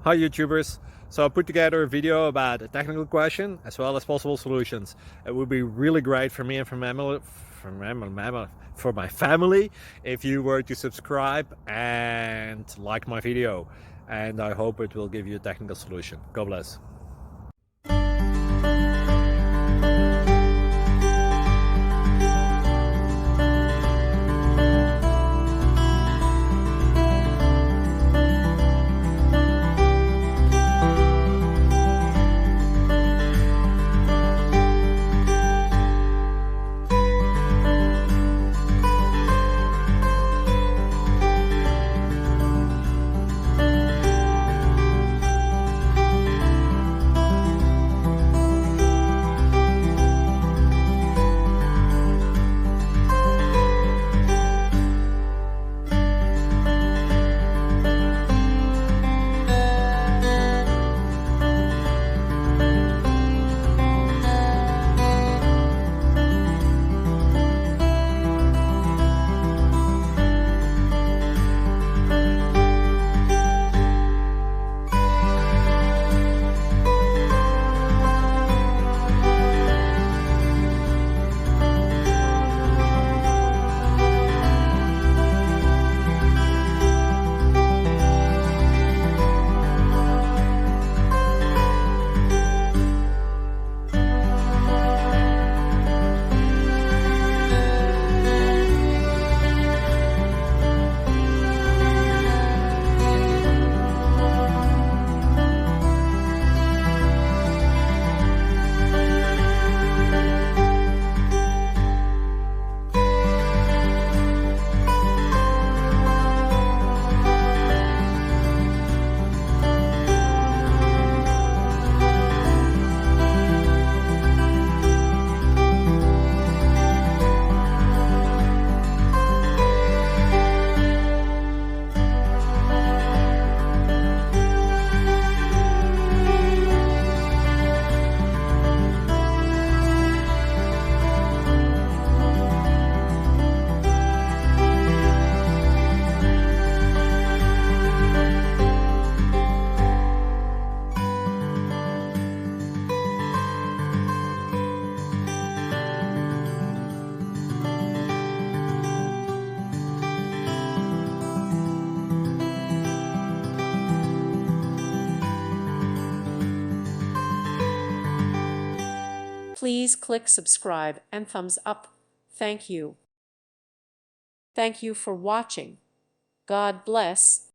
Hi YouTubers! So I put together a video about a technical question as well as possible solutions. It would be really great for me and for my family if you were to subscribe and like my video, and I hope it will give you a technical solution. God bless. Please click subscribe and thumbs up. Thank you. Thank you for watching. God bless.